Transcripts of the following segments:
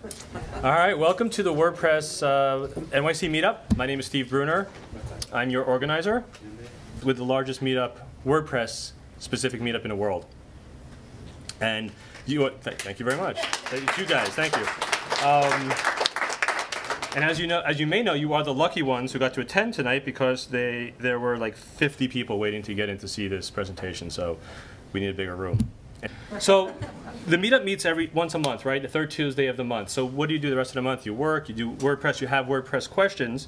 All right, welcome to the WordPress NYC Meetup. My name is Steve Bruner. I'm your organizer with the largest meetup, WordPress-specific meetup in the world. And thank you very much. It's you guys, thank you. And as you may know, you are the lucky ones who got to attend tonight because there were like 50 people waiting to get in to see this presentation, so we need a bigger room. So the meetup meets once a month, right? The third Tuesday of the month. So what do you do the rest of the month? You work, you do WordPress, you have WordPress questions.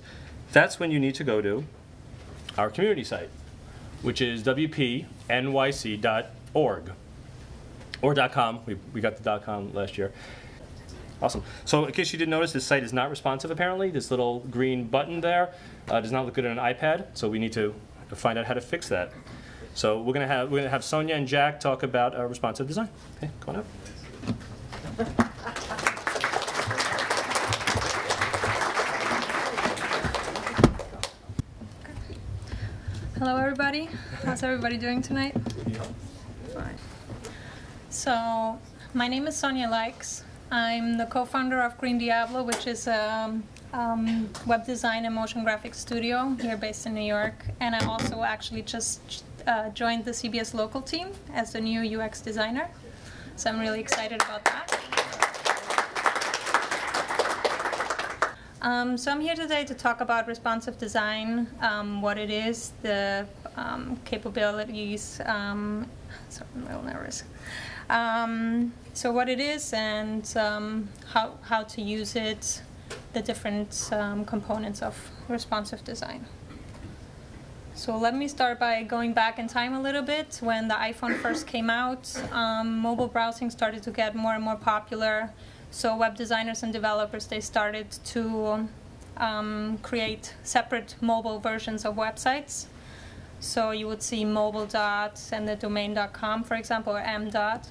That's when you need to go to our community site, which is wpnyc.org or .com. We got the .com last year. Awesome. So in case you didn't notice, this site is not responsive apparently. This little green button there does not look good on an iPad, so we need to find out how to fix that. So we're gonna have Sonia and Jack talk about responsive design. Okay, come on up. Hello, everybody. How's everybody doing tonight? Fine. So my name is Sonia Likes. I'm the co-founder of Green Diablo, which is a web design and motion graphics studio here based in New York. And I also actually just joined the CBS local team as the new UX designer. So I'm really excited about that. So I'm here today to talk about responsive design, what it is, the capabilities, sorry, I'm a little nervous. So what it is and how to use it, the different components of responsive design. So let me start by going back in time a little bit. When the iPhone first came out, mobile browsing started to get more and more popular. So web designers and developers, they started to create separate mobile versions of websites. So you would see mobile dot and the domain.com, for example, or m dot.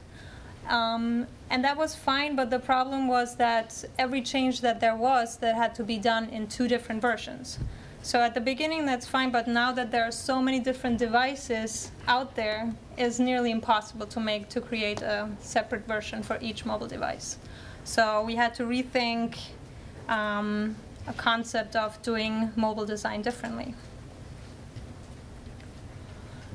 And that was fine, but the problem was that every change that there was, that had to be done in 2 different versions. So at the beginning, that's fine, but now that there are so many different devices out there, it's nearly impossible to create a separate version for each mobile device. So we had to rethink a concept of doing mobile design differently.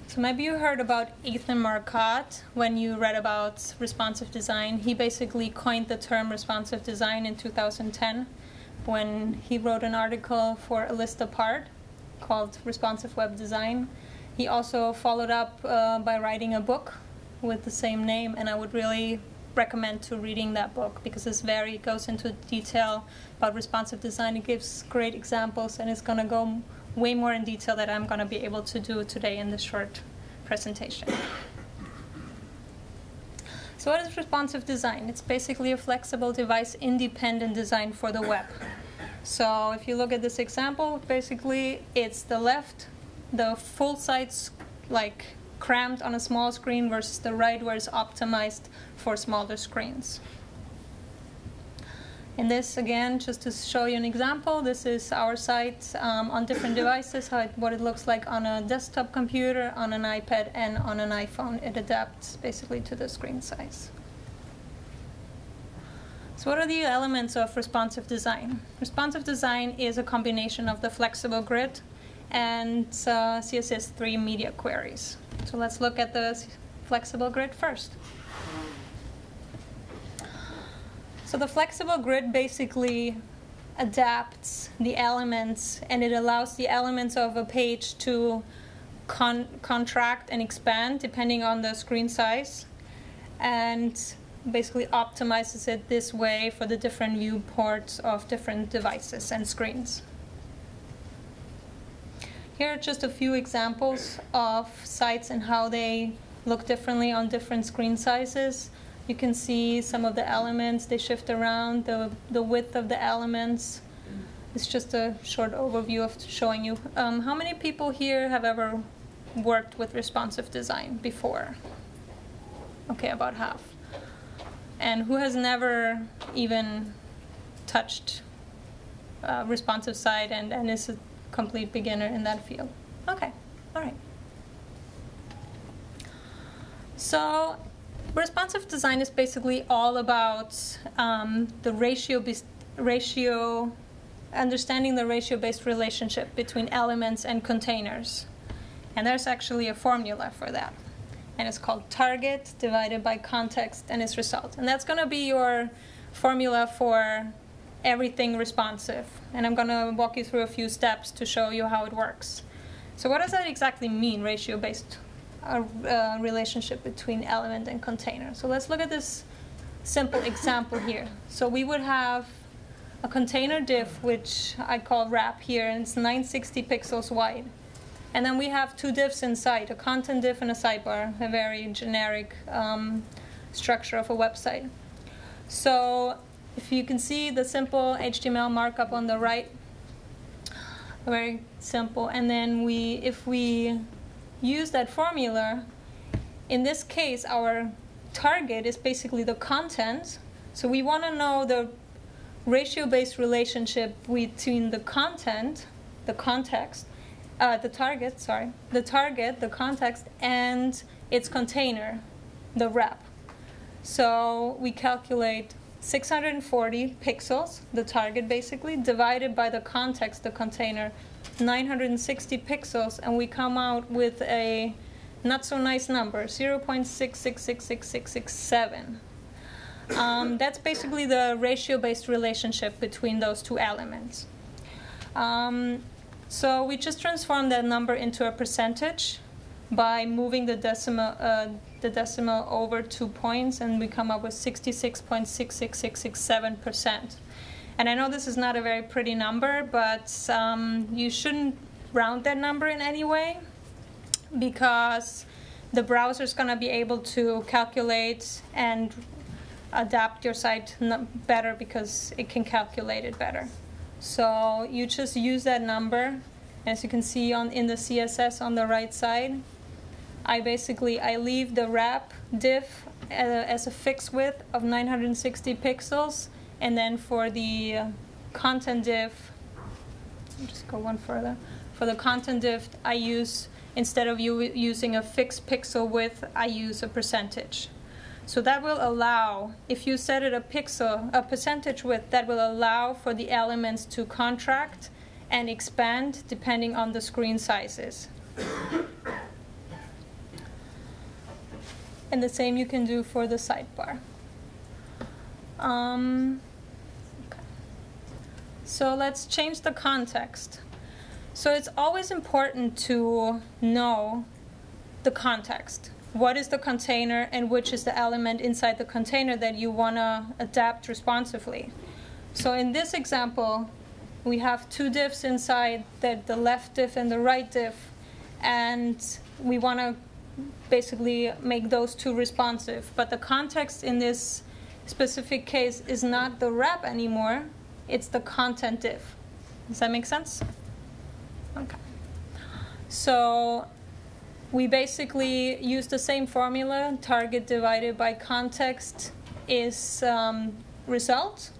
So maybe you heard about Ethan Marcotte when you read about responsive design. He basically coined the term responsive design in 2010 when he wrote an article for A List Apart called Responsive Web Design. He also followed up by writing a book with the same name, and I would really recommend to reading that book because it goes into detail about responsive design. It gives great examples, and it's going to go way more in detail that I'm going to be able to do today in this short presentation. So what is responsive design? It's basically a flexible device-independent design for the web. So if you look at this example, basically it's the full site's like crammed on a small screen versus the right where it's optimized for smaller screens. In this, again, just to show you an example, this is our site on different devices, what it looks like on a desktop computer, on an iPad, and on an iPhone. It adapts basically to the screen size. So what are the elements of responsive design? Responsive design is a combination of the flexible grid and CSS3 media queries. So let's look at the flexible grid first. So the flexible grid basically adapts the elements, and it allows the elements of a page to contract and expand depending on the screen size, and basically optimizes it this way for the different viewports of different devices and screens. Here are just a few examples of sites and how they look differently on different screen sizes. You can see some of the elements, they shift around, the width of the elements. It's just a short overview of showing you. How many people here have ever worked with responsive design before? Okay, about half. And who has never even touched responsive site and is a complete beginner in that field? Okay, all right. So responsive design is basically all about the understanding the ratio-based relationship between elements and containers. And there's actually a formula for that. And it's called target divided by context and its result. And that's going to be your formula for everything responsive. And I'm going to walk you through a few steps to show you how it works. So what does that exactly mean, ratio-based relationship between element and container? So let's look at this simple example here. So we would have a container div, which I call wrap here, and it's 960 pixels wide. And then we have two divs inside, a content div and a sidebar, a very generic structure of a website. So if you can see the simple HTML markup on the right, very simple. And then if we use that formula, in this case, our target is basically the content. So we want to know the ratio-based relationship between the content, the context, the target, the context, and its container, the wrap. So we calculate 640 pixels, the target basically, divided by the context, the container, 960 pixels, and we come out with a not so nice number, 0.6666667. That's basically the ratio-based relationship between those two elements. So we just transform that number into a percentage by moving the decimal over 2 points, and we come up with 66.66667%. And I know this is not a very pretty number, but you shouldn't round that number in any way, because the browser is going to be able to calculate and adapt your site better because it can calculate it better. So you just use that number. As you can see in the CSS on the right side, I leave the wrap div as a fixed width of 960 pixels, and then for the content div, I'll just go one further. For the content div, I use, instead of using a fixed pixel width, I use a percentage. So that will allow, if you set it a percentage width, that will allow for the elements to contract and expand depending on the screen sizes. And the same you can do for the sidebar. Okay. So let's change the context. So it's always important to know the context. What is the container and which is the element inside the container that you want to adapt responsively. So in this example, we have two divs inside, the left div and the right div, and we want to basically make those two responsive. But the context in this specific case is not the wrap anymore, it's the content div. Does that make sense? Okay. So we basically use the same formula, target divided by context is result.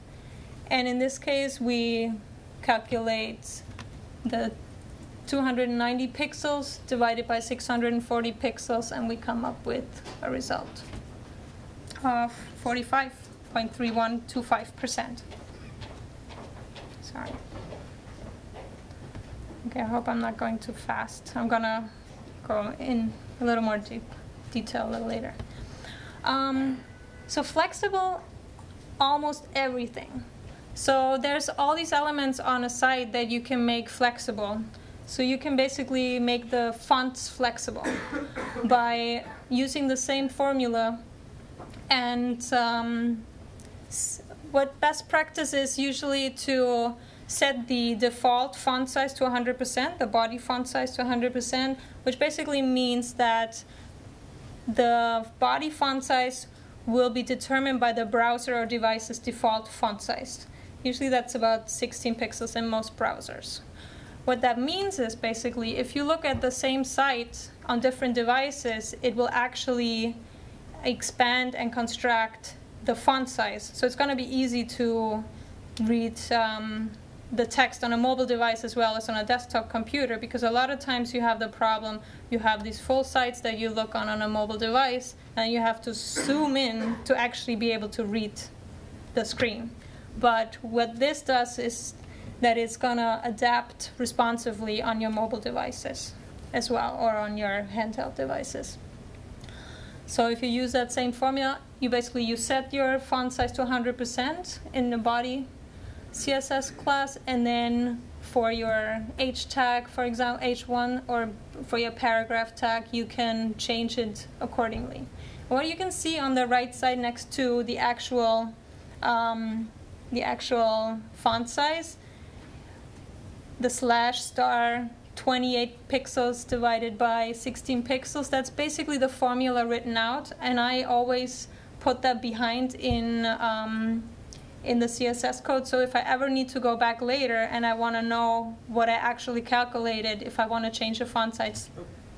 And in this case, we calculate the 290 pixels divided by 640 pixels, and we come up with a result of 45.3125%. Sorry. Okay, I hope I'm not going too fast. I'm going to go in a little more detail a little later. So flexible, almost everything. So there's all these elements on a site that you can make flexible. So you can basically make the fonts flexible by using the same formula. And what best practice is usually to set the default font size to 100%, the body font size to 100%, which basically means that the body font size will be determined by the browser or device's default font size. Usually that's about 16 pixels in most browsers. What that means is basically if you look at the same site on different devices, it will actually expand and contract the font size. So it's going to be easy to read the text on a mobile device as well as on a desktop computer, because a lot of times you have the problem, you have these full sites that you look on a mobile device, and you have to zoom in to actually be able to read the screen. But what this does is that it's gonna adapt responsively on your mobile devices as well, or on your handheld devices. So if you use that same formula, you set your font size to 100% in the body CSS class, and then for your H tag, for example, H1, or for your paragraph tag, you can change it accordingly. What you can see on the right side next to the actual font size, the / 28 pixels divided by 16 pixels, that's basically the formula written out, and I always put that behind in the CSS code. So if I ever need to go back later and I want to know what I actually calculated, if I want to change the font size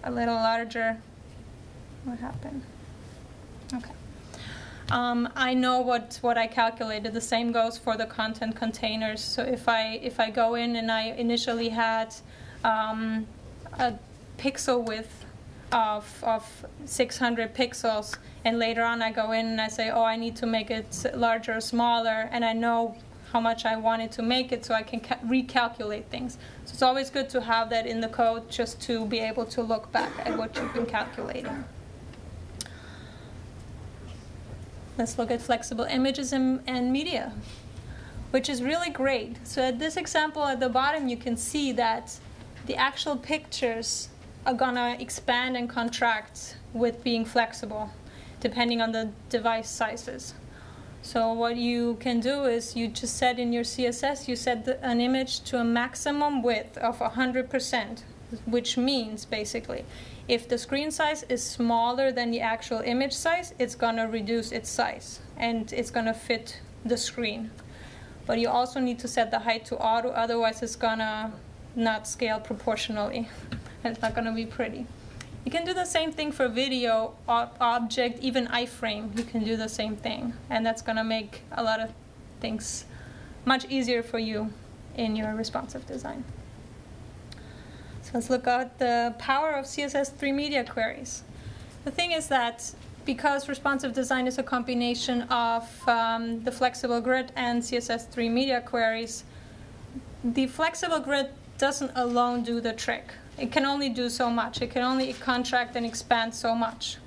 a little larger, what happened? Okay. I know what I calculated. The same goes for the content containers. So if I go in and I initially had a pixel width of 600 pixels, and later on I go in and I say, oh, I need to make it larger or smaller, and I know how much I wanted to make it, so I can recalculate things. So it's always good to have that in the code, just to be able to look back at what you've been calculating. Let's look at flexible images and media, which is really great. So at this example at the bottom, you can see that the actual pictures are gonna expand and contract with being flexible, depending on the device sizes. So what you can do is you just set in your CSS, you set an image to a maximum width of 100%, which means basically, if the screen size is smaller than the actual image size, it's gonna reduce its size, and it's gonna fit the screen. But you also need to set the height to auto, otherwise it's gonna not scale proportionally. It's not gonna be pretty. You can do the same thing for video, object, even iframe. You can do the same thing, and that's gonna make a lot of things much easier for you in your responsive design. So let's look at the power of CSS3 media queries. The thing is that because responsive design is a combination of the flexible grid and CSS3 media queries, the flexible grid doesn't alone do the trick. It can only do so much. It can only contract and expand so much.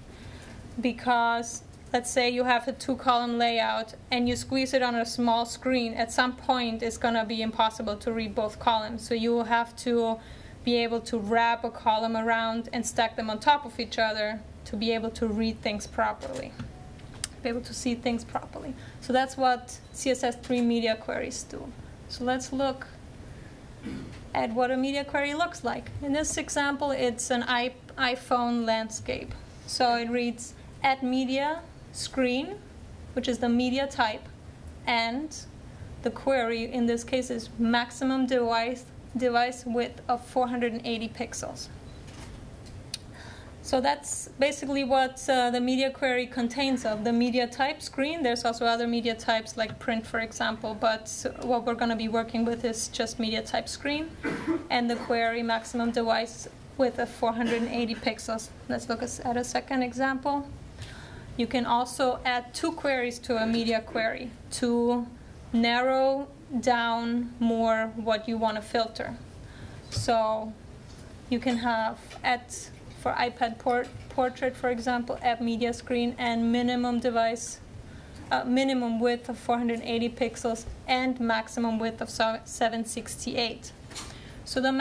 Because let's say you have a 2-column layout and you squeeze it on a small screen, at some point it's going to be impossible to read both columns. So you will have to be able to wrap a column around and stack them on top of each other to be able to read things properly, be able to see things properly. So that's what CSS3 media queries do. So let's look at what a media query looks like. In this example, it's an iPhone landscape. So it reads add media screen, which is the media type, and the query in this case is maximum device width of 480 pixels. So that's basically what the media query contains of. The media type screen. There's also other media types like print, for example, but what we're going to be working with is just media type screen, and the query maximum device width of 480 pixels. Let's look at a second example. You can also add 2 queries to a media query to narrow down more what you want to filter. So you can have for iPad portrait, for example, add media screen and minimum width of 480 pixels and maximum width of 768. So the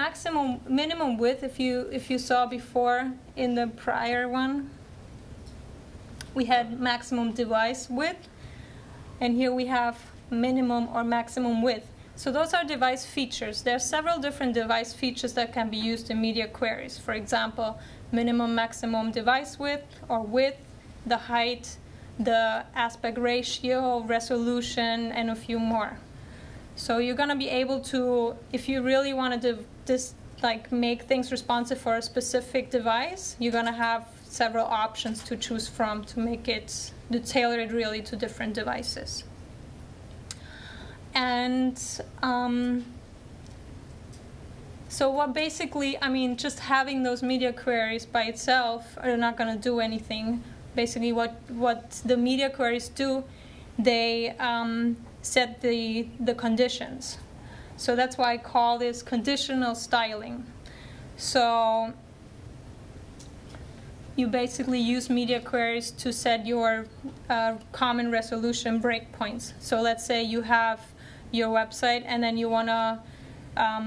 minimum width, if you saw before in the prior one, we had maximum device width, and here we have minimum or maximum width. So those are device features. There are several different device features that can be used in media queries. For example, minimum, maximum device width or width, the height, the aspect ratio, resolution, and a few more. So you're going to be able to, if you really want to make things responsive for a specific device, you're going to have several options to choose from to tailor it really to different devices. And So what basically, I mean, just having those media queries by itself are not going to do anything. Basically what the media queries do, they set the conditions. So that's why I call this conditional styling. So you basically use media queries to set your common resolution breakpoints. So let's say you have your website and then you want to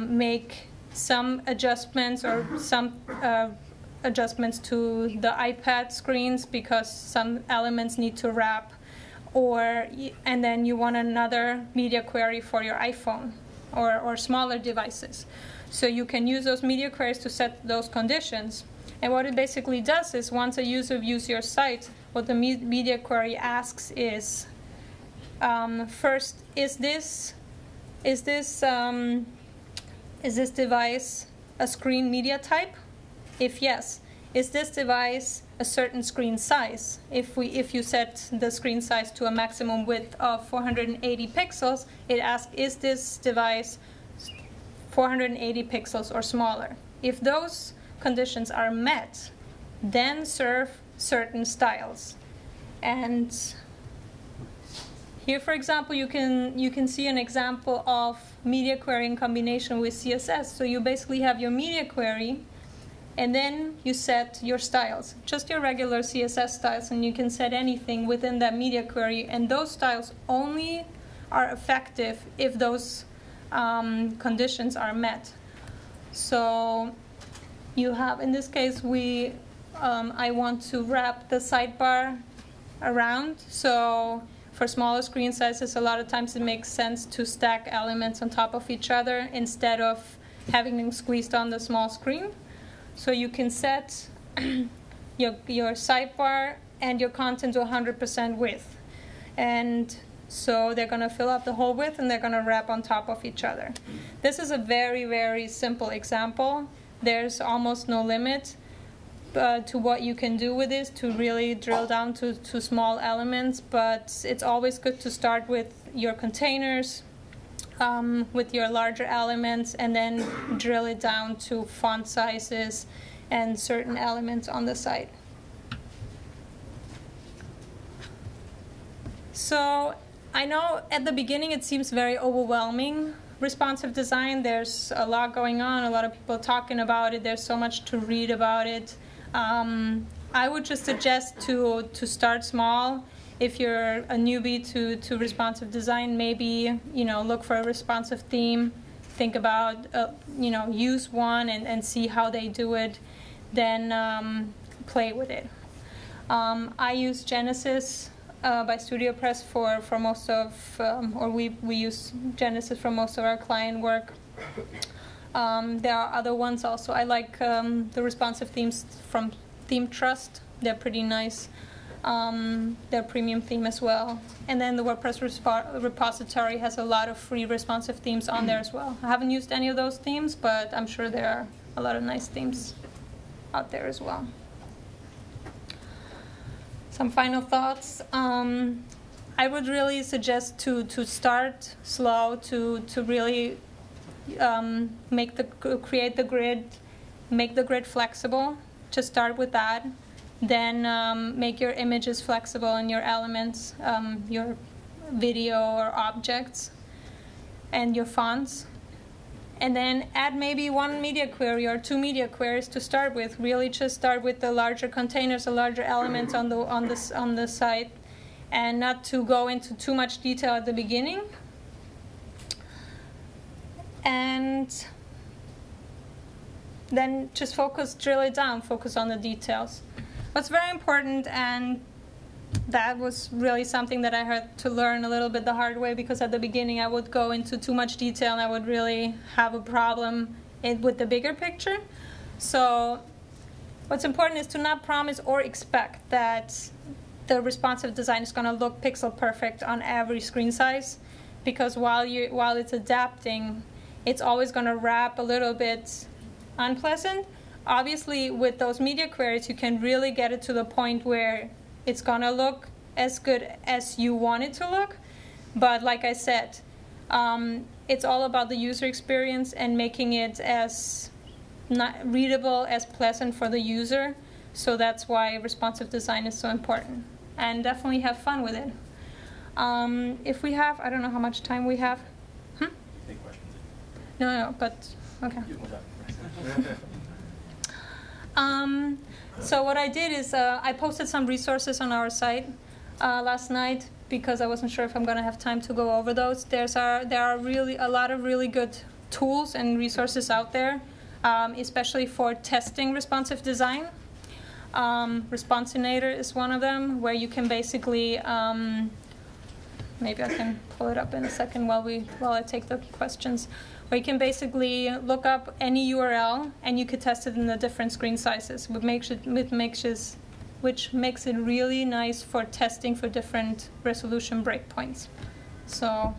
make some adjustments or some adjustments to the iPad screens because some elements need to wrap, and then you want another media query for your iPhone or smaller devices. So you can use those media queries to set those conditions. And what it basically does is once a user views your site, what the media query asks is, first, is this device a screen media type? If yes, is this device a certain screen size? If you set the screen size to a maximum width of 480 pixels, it asks, is this device 480 pixels or smaller? If those conditions are met, then serve certain styles. And here, for example, you can see an example of media query in combination with CSS. So you basically have your media query, and then you set your styles, just your regular CSS styles, and you can set anything within that media query, and those styles only are effective if those conditions are met. So you have, in this case, I want to wrap the sidebar around. So for smaller screen sizes, a lot of times it makes sense to stack elements on top of each other instead of having them squeezed on the small screen. So you can set your sidebar and your content to 100% width. And so they're going to fill up the whole width and they're going to wrap on top of each other. This is a very, very simple example. There's almost no limit to what you can do with this to really drill down to small elements, but it's always good to start with your containers, with your larger elements, and then drill it down to font sizes and certain elements on the site. So I know at the beginning it seems very overwhelming, responsive design. There's a lot going on, a lot of people talking about it, there's so much to read about it. I would just suggest to start small. If you're a newbie to responsive design, maybe look for a responsive theme, think about use one and see how they do it, then play with it. I use Genesis by StudioPress for most of, or we use Genesis for most of our client work. There are other ones also. I like the responsive themes from Theme Trust. They're pretty nice. They're premium theme as well. And then the WordPress repository has a lot of free responsive themes on there as well. I haven't used any of those themes, but I'm sure there are a lot of nice themes out there as well. Some final thoughts. I would really suggest to start slow, to really create the grid, make the grid flexible. Just start with that. Then make your images flexible and your elements, your video or objects, and your fonts. And then add maybe one media query or two media queries to start with. Really just start with the larger containers, the larger elements on the site, and not to go into too much detail at the beginning. And then just drill it down, focus on the details. What's very important, and that was really something that I had to learn a little bit the hard way, because at the beginning I would go into too much detail and I would really have a problem with the bigger picture. So what's important is to not promise or expect that the responsive design is going to look pixel perfect on every screen size, because while it's adapting, it's always going to wrap a little bit unpleasant. Obviously, with those media queries, you can really get it to the point where it's going to look as good as you want it to look. But like I said, It's all about the user experience and making it as readable, as pleasant for the user. So that's why responsive design is so important. And definitely have fun with it. If we have, I don't know how much time we have. Any questions? No, but okay. So what I did is I posted some resources on our site last night because I wasn't sure if I'm going to have time to go over those. There are really a lot of really good tools and resources out there, especially for testing responsive design. Responsinator is one of them, where you can basically, maybe I can pull it up in a second while I take the questions, where you can basically look up any URL and you could test it in the different screen sizes, which makes it really nice for testing for different resolution breakpoints. So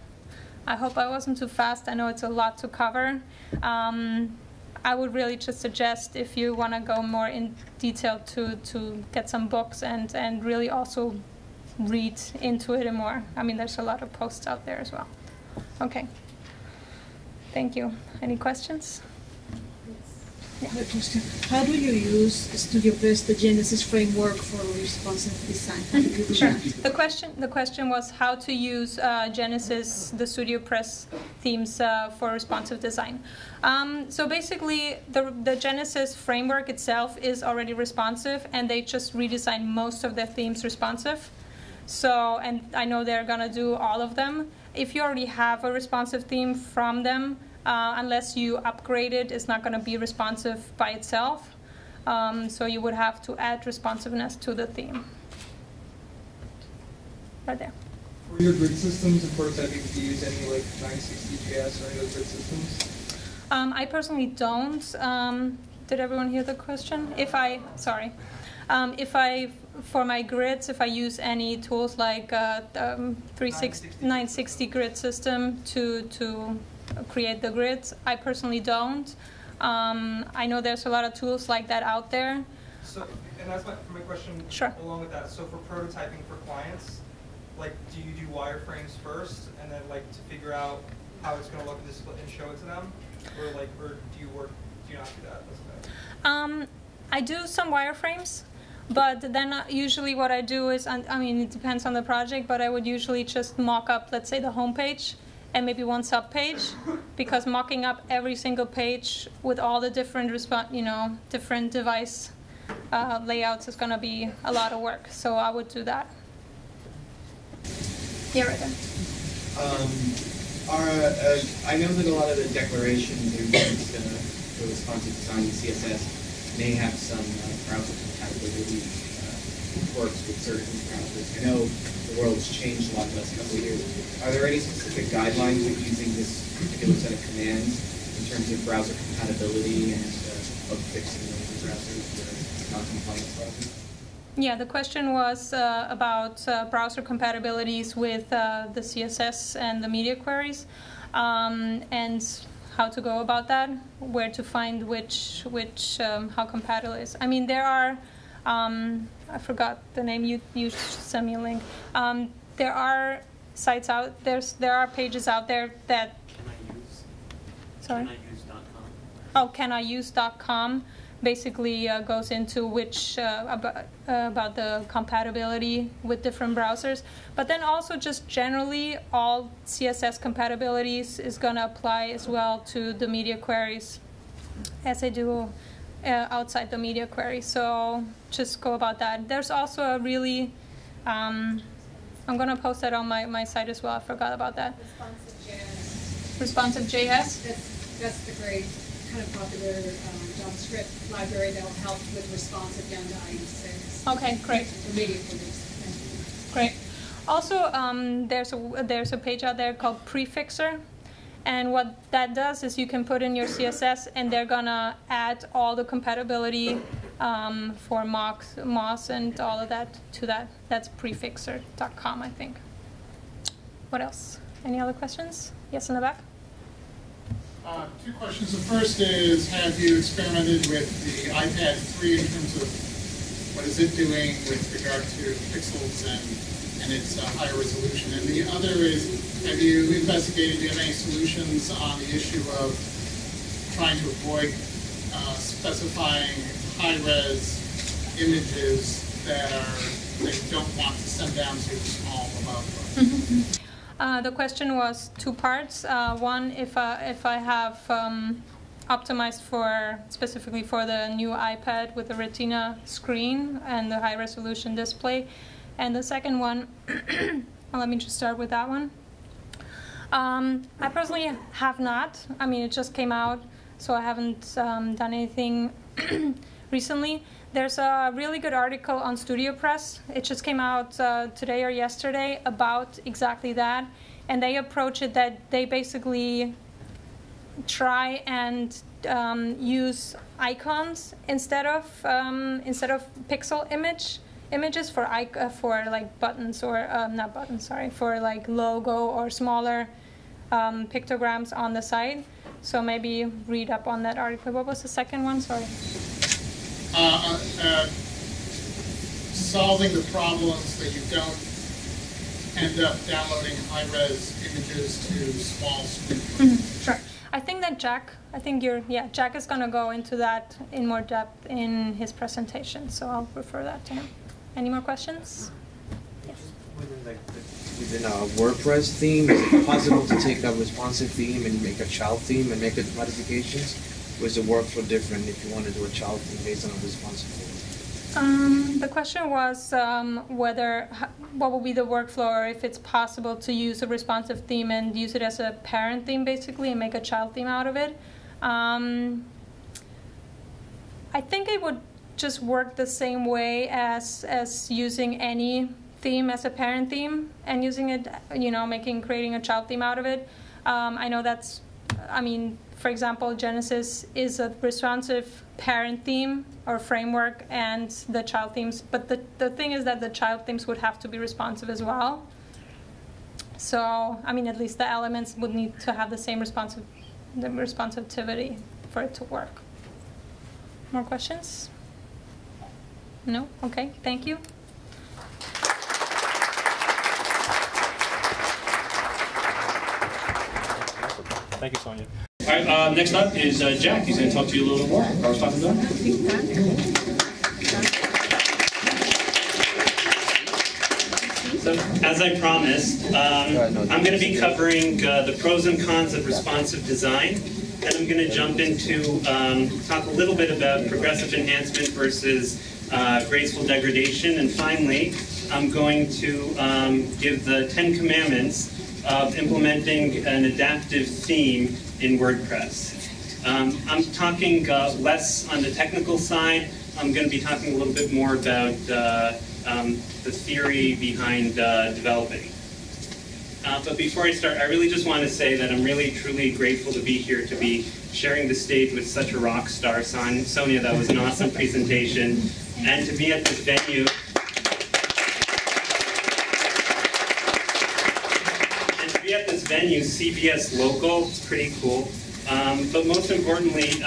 I hope I wasn't too fast. I know it's a lot to cover. I would really just suggest, if you want to go more in detail, to get some books and really also read into it more. I mean, there's a lot of posts out there as well. Okay. Thank you. Any questions? Yeah. Question. How do you use StudioPress, the Genesis framework, for responsive design? How do you do Sure. that? The question was how to use Genesis, the StudioPress themes for responsive design. So basically, the Genesis framework itself is already responsive, and they just redesigned most of their themes responsive. So, and I know they're gonna do all of them. If you already have a responsive theme from them, unless you upgrade it, it's not going to be responsive by itself. So you would have to add responsiveness to the theme. Right there. For your grid systems and prototyping, do you use any like 960JS or any of those grid systems? I personally don't. Did everyone hear the question? For my grids, if I use any tools like 960 grid system to create the grids, I personally don't. I know there's a lot of tools like that out there. So, and that's my question. Sure. Along with that, so for prototyping for clients, like, do you do wireframes first, and then like to figure out how it's going to look and show it to them, or do you not do that? I do some wireframes. But then usually what I do is, I mean, it depends on the project, but I would usually just mock up, let's say, the home page and maybe one sub-page, because mocking up every single page with all the different different device layouts is going to be a lot of work. So I would do that. Yeah, right there. I know that a lot of the declarations are used for responsive design in CSS may have some browser compatibility quirks with certain browsers. I know the world's changed a lot in the last couple of years. Are there any specific guidelines with using this particular set of commands in terms of browser compatibility and bug fixing those browsers that are non-compliant browsers? Yeah, the question was about browser compatibilities with the CSS and the media queries, and how to go about that, where to find how compatible it is. I mean, there are, I forgot the name, you sent me a link. There are sites out, there are pages out there that... Sorry? CanIuse.com. Oh, CanIuse.com basically goes into about the compatibility with different browsers. But then also just generally all CSS compatibilities is going to apply as well to the media queries as they do outside the media query. So just go about that. There's also a really, I'm going to post that on my site as well. I forgot about that. ResponsiveJS. That's the great kind of popular JavaScript library that will help with responsive down to IE6. Okay, great. Great. Also, there's a page out there called Prefixer, and what that does is you can put in your CSS, and they're gonna add all the compatibility for Moz and all of that to that. That's prefixer.com, I think. What else? Any other questions? Yes, in the back. Two questions. The first is, have you experimented with the iPad 3 in terms of what is it doing with regard to pixels and and it's higher resolution. And the other is, have you investigated, do you have any solutions on the issue of trying to avoid specifying high-res images that you don't want to send down to small above? The question was two parts. One, if I have optimized specifically for the new iPad with the Retina screen and the high resolution display. And the second one, well, let me just start with that one. I personally have not. I mean, it just came out, so I haven't done anything recently. There's a really good article on StudioPress. It just came out today or yesterday about exactly that. And they approach it that they basically try and use icons instead of pixel images for like buttons or not buttons, sorry, for like logo or smaller pictograms on the site. So maybe read up on that article. What was the second one? Sorry. Solving the problems that you don't end up downloading high-res images to small screen. Sure. I think that Jack is going to go into that in more depth in his presentation, so I'll refer that to him. Any more questions? Yes. Within a WordPress theme, is it possible to take a responsive theme and make a child theme and make it modifications? Or is the workflow different if you want to do a child theme based on a responsive theme? The question was what will be the workflow, or if it's possible to use a responsive theme and use it as a parent theme basically and make a child theme out of it. I think it would just work the same way as using any theme as a parent theme and using it, creating a child theme out of it. I know for example, Genesis is a responsive parent theme or framework and the child themes, but the thing is that the child themes would have to be responsive as well. So, at least the elements would need to have the same responsivity for it to work. More questions? No? Okay, thank you. Thank you, Sonia. All right, next up is Jack. He's going to talk to you a little bit more about responsive design. So, as I promised, I'm going to be covering the pros and cons of responsive design. Then I'm going to jump into talk a little bit about progressive enhancement versus graceful degradation. And finally, I'm going to give the 10 commandments of implementing an adaptive theme in WordPress. I'm talking less on the technical side. I'm going to be talking a little bit more about the theory behind developing. But before I start, I really just want to say that I'm really, truly grateful to be here, to be sharing the stage with such a rock star. Sonia, that was an awesome presentation. And to be at this venue. CBS local, it's pretty cool. But most importantly,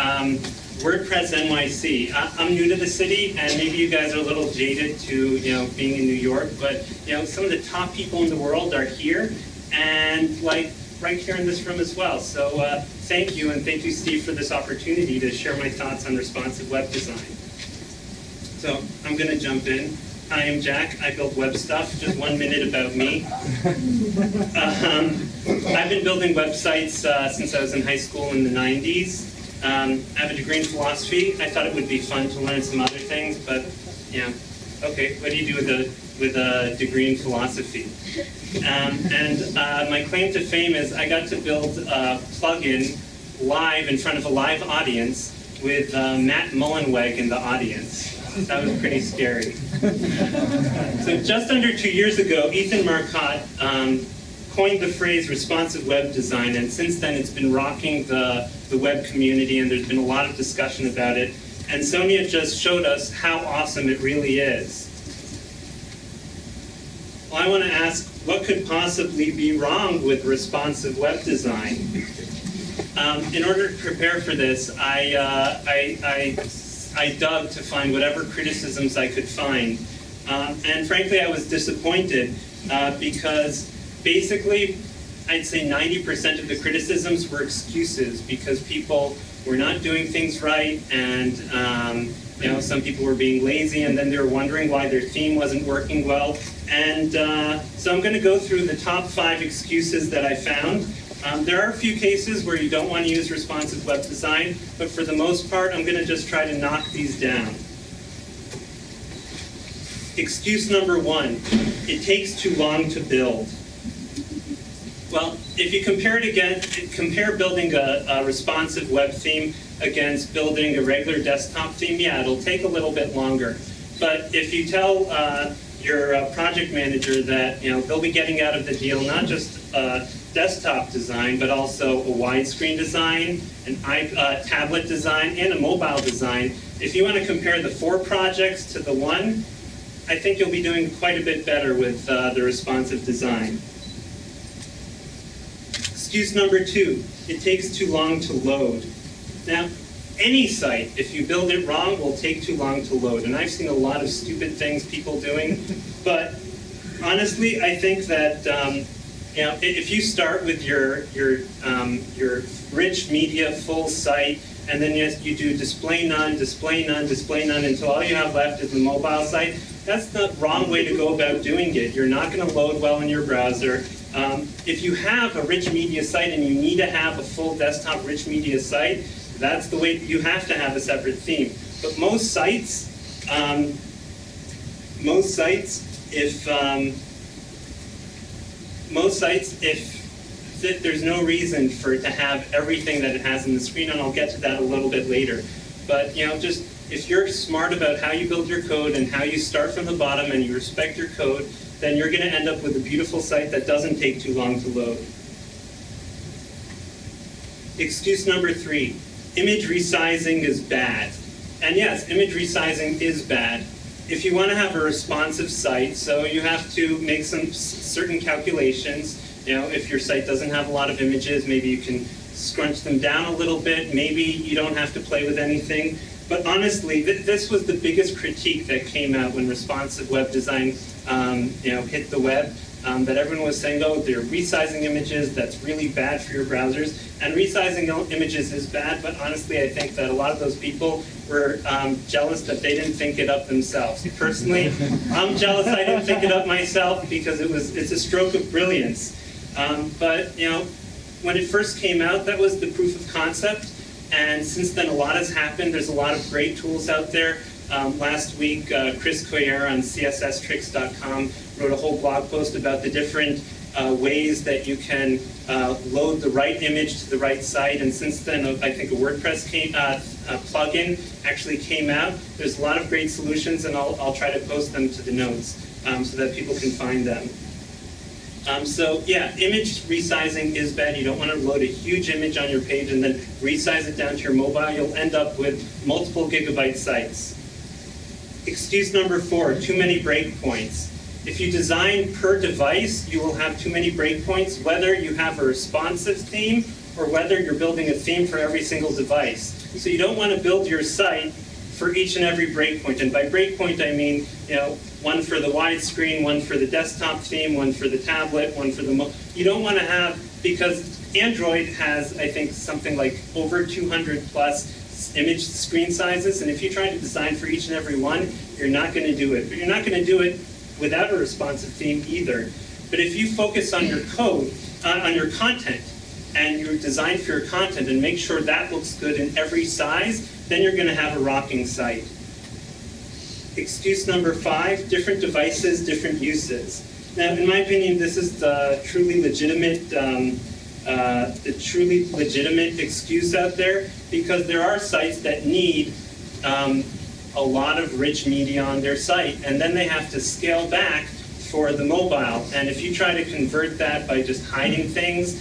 WordPress NYC. I'm new to the city, and maybe you guys are a little jaded to being in New York, but some of the top people in the world are here, and like right here in this room as well. So thank you, and thank you, Steve, for this opportunity to share my thoughts on responsive web design. So I'm going to jump in. Hi, I'm Jack. I build web stuff. Just 1 minute about me. I've been building websites since I was in high school in the 90s. I have a degree in philosophy. I thought it would be fun to learn some other things, but okay, what do you do with a degree in philosophy? My claim to fame is I got to build a plugin live in front of a live audience with Matt Mullenweg in the audience. That was pretty scary. So just under 2 years ago, Ethan Marcotte coined the phrase responsive web design, and since then it's been rocking the web community, and there's been a lot of discussion about it. And Sonia just showed us how awesome it really is. Well, I want to ask, what could possibly be wrong with responsive web design? In order to prepare for this, I dug to find whatever criticisms I could find. And frankly, I was disappointed because basically I'd say 90% of the criticisms were excuses because people were not doing things right, and some people were being lazy, and then they were wondering why their theme wasn't working well. And so I'm going to go through the top 5 excuses that I found. There are a few cases where you don't want to use responsive web design, but for the most part, I'm going to just try to knock these down. Excuse number 1, it takes too long to build. Well, if you compare building a responsive web theme against building a regular desktop theme, yeah, it'll take a little bit longer. But if you tell your project manager that they'll be getting out of the deal not just desktop design, but also a widescreen design, an tablet design, and a mobile design, if you want to compare the 4 projects to the 1, I think you'll be doing quite a bit better with the responsive design. Excuse number 2, it takes too long to load. Now, any site, if you build it wrong, will take too long to load. And I've seen a lot of stupid things people doing, but honestly, I think that if you start with your rich media full site, and then you do display none, display none, display none, until all you have left is the mobile site, that's the wrong way to go about doing it. You're not going to load well in your browser. If you have a rich media site and you need to have a full desktop rich media site, that's the way you have to have a separate theme. But most sites, if there's no reason for it to have everything that it has in the screen, and I'll get to that a little bit later. But just if you're smart about how you build your code and how you start from the bottom and you respect your code, then you're going to end up with a beautiful site that doesn't take too long to load. Excuse number 3, image resizing is bad. And yes, image resizing is bad. If you want to have a responsive site, so you have to make some certain calculations. If your site doesn't have a lot of images, maybe you can scrunch them down a little bit. Maybe you don't have to play with anything. But honestly, this was the biggest critique that came out when responsive web design hit the web. That everyone was saying, oh, they're resizing images, that's really bad for your browsers. And resizing images is bad, but honestly, I think that a lot of those people were jealous that they didn't think it up themselves. Personally, I'm jealous I didn't think it up myself because it's a stroke of brilliance. But when it first came out, that was the proof of concept. And since then, a lot has happened. There's a lot of great tools out there. Last week, Chris Coyer on CSStricks.com wrote a whole blog post about the different ways that you can load the right image to the right site. And since then, I think a WordPress plugin actually came out. There's a lot of great solutions, and I'll try to post them to the notes so that people can find them. So yeah, image resizing is bad. You don't want to load a huge image on your page and then resize it down to your mobile. You'll end up with multiple gigabyte sites. Excuse number 4, too many breakpoints. If you design per device, you will have too many breakpoints, whether you have a responsive theme or whether you're building a theme for every single device. So you don't want to build your site for each and every breakpoint. And by breakpoint, I mean, one for the widescreen, one for the desktop theme, one for the tablet, one for the mobile. You don't want to have, because Android has, I think, something like over 200 plus image screen sizes, and if you try to design for each and every one, you're not going to do it. But you're not going to do it without a responsive theme either. But if you focus on your code, on your content, and you design for your content and make sure that looks good in every size, then you're going to have a rocking site. Excuse number 5, different devices, different uses. Now, in my opinion, this is the truly legitimate excuse out there, because there are sites that need a lot of rich media on their site, and then they have to scale back for the mobile. And if you try to convert that by just hiding things,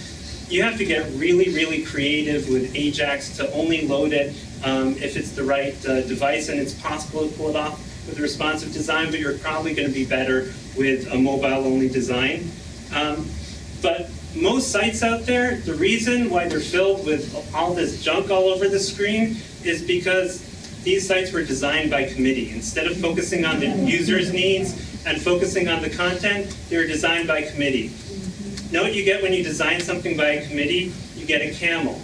you have to get really, really creative with Ajax to only load it if it's the right device, and it's possible to pull it off with a responsive design, but you're probably going to be better with a mobile-only design. But most sites out there, the reason why they're filled with all this junk all over the screen is because these sites were designed by committee. Instead of focusing on the user's needs and focusing on the content, they were designed by committee. Know what you get when you design something by a committee? You get a camel.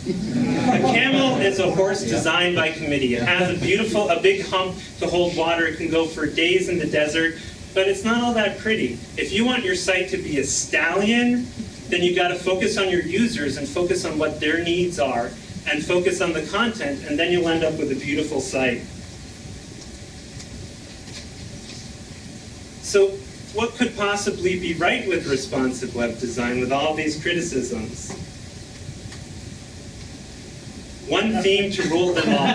A camel is a horse designed by committee. It has a big hump to hold water. It can go for days in the desert, but it's not all that pretty. If you want your site to be a stallion, then you've got to focus on your users and focus on what their needs are and focus on the content, and then you'll end up with a beautiful site. So what could possibly be right with responsive web design with all these criticisms? One theme to rule them all.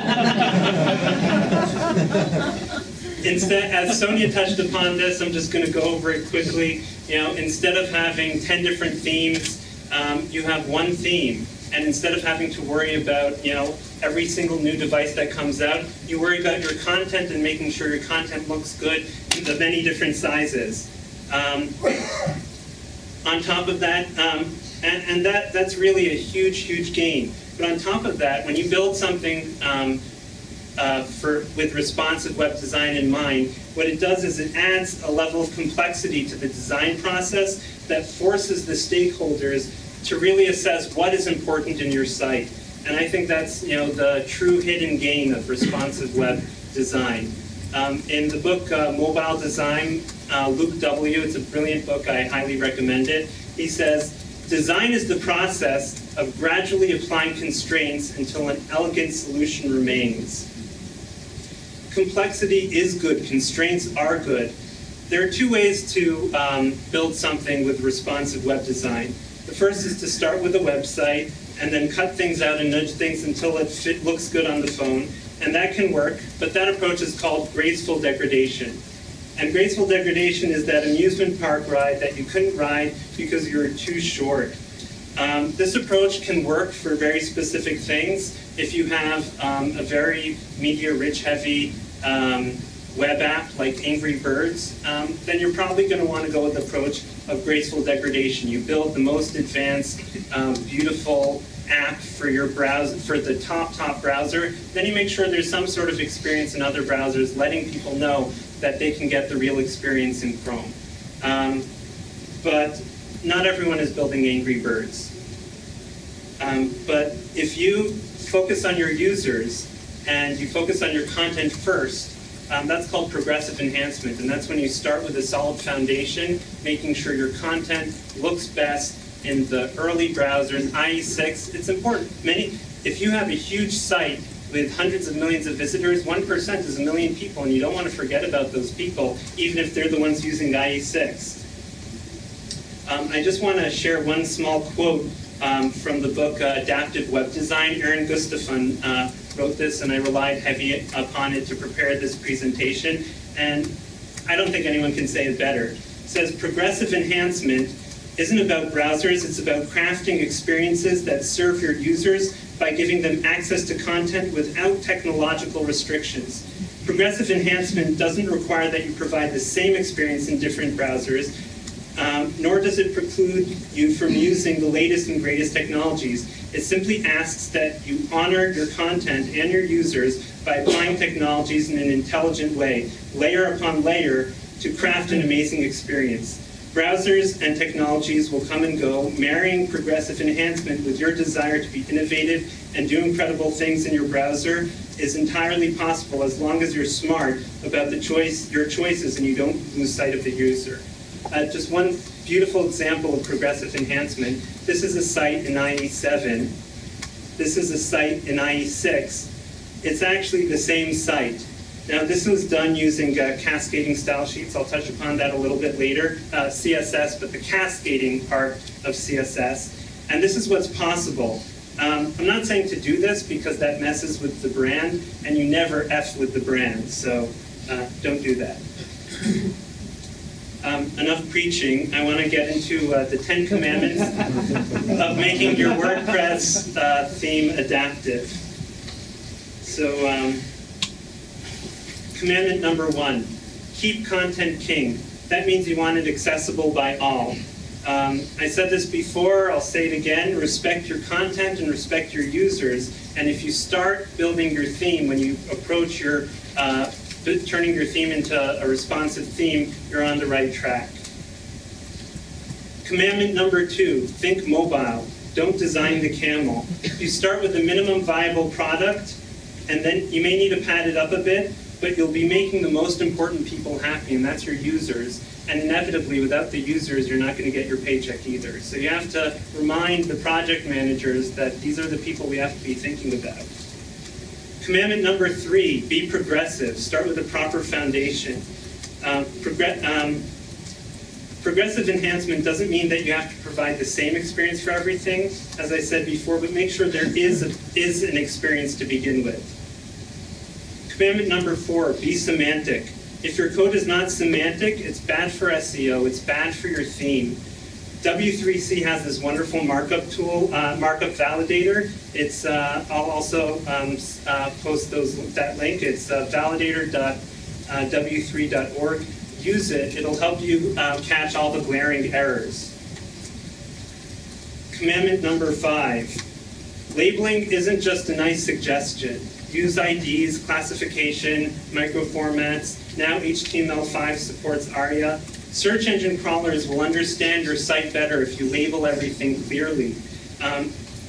Instead, as Sonia touched upon this, I'm just going to go over it quickly. Instead of having 10 different themes, you have one theme. And instead of having to worry about, every single new device that comes out, you worry about your content and making sure your content looks good in the many different sizes. On top of that, and that's really a huge, huge gain. But on top of that, when you build something with responsive web design in mind, what it does is it adds a level of complexity to the design process that forces the stakeholders to really assess what is important in your site. And I think that's the true hidden gain of responsive web design. In the book Mobile Design, Luke W., it's a brilliant book, I highly recommend it. He says, design is the process of gradually applying constraints until an elegant solution remains. Complexity is good, constraints are good. There are two ways to build something with responsive web design. The first is to start with a website and then cut things out and nudge things until it looks good on the phone. And that can work, but that approach is called graceful degradation. And graceful degradation is that amusement park ride that you couldn't ride because you were too short. This approach can work for very specific things. If you have a very media-rich, heavy web app like Angry Birds, then you're probably going to want to go with the approach of graceful degradation. You build the most advanced, beautiful app for your browser, for the top browser. Then you make sure there's some sort of experience in other browsers, letting people know that they can get the real experience in Chrome. But not everyone is building Angry Birds. But if you focus on your users and you focus on your content first, that's called progressive enhancement. And that's when you start with a solid foundation, making sure your content looks best in the early browsers, IE6. It's important. If you have a huge site with hundreds of millions of visitors, 1% is 1 million people, and you don't want to forget about those people, even if they're the ones using IE6. I just want to share one small quote from the book Adaptive Web Design. Aaron Gustafson wrote this, and I relied heavy upon it to prepare this presentation. And I don't think anyone can say it better. It says, progressive enhancement isn't about browsers, it's about crafting experiences that serve your users by giving them access to content without technological restrictions. Progressive enhancement doesn't require that you provide the same experience in different browsers, nor does it preclude you from using the latest and greatest technologies. It simply asks that you honor your content and your users by applying technologies in an intelligent way, layer upon layer, to craft an amazing experience. Browsers and technologies will come and go. Marrying progressive enhancement with your desire to be innovative and do incredible things in your browser is entirely possible as long as you're smart about your choices and you don't lose sight of the user. Just one beautiful example of progressive enhancement. This is a site in IE7. This is a site in IE6. It's actually the same site. Now, this was done using cascading style sheets. I'll touch upon that a little bit later. CSS, but the cascading part of CSS. And this is what's possible. I'm not saying to do this because that messes with the brand, and you never F with the brand, so don't do that. Enough preaching. I want to get into the 10 commandments of making your WordPress theme adaptive. So, commandment number 1, keep content king. That means you want it accessible by all. I said this before, I'll say it again, respect your content and respect your users. And if you start building your theme, when you approach your turning your theme into a responsive theme, you're on the right track. Commandment number 2, think mobile. Don't design the camel. You start with a minimum viable product, and then you may need to pad it up a bit, but you'll be making the most important people happy, and that's your users. And inevitably, without the users, you're not going to get your paycheck either. So you have to remind the project managers that these are the people we have to be thinking about. Commandment number 3, be progressive. Start with a proper foundation. Progressive enhancement doesn't mean that you have to provide the same experience for everything, as I said before, but make sure there is an experience to begin with. Commandment number 4, be semantic. If your code is not semantic, it's bad for SEO, it's bad for your theme. W3C has this wonderful markup tool, markup validator. It's I'll also post that link. It's validator.w3.org. Use it. It'll help you catch all the glaring errors. Commandment number 5. Labeling isn't just a nice suggestion. Use IDs, classification, microformats. Now HTML5 supports ARIA. Search engine crawlers will understand your site better if you label everything clearly.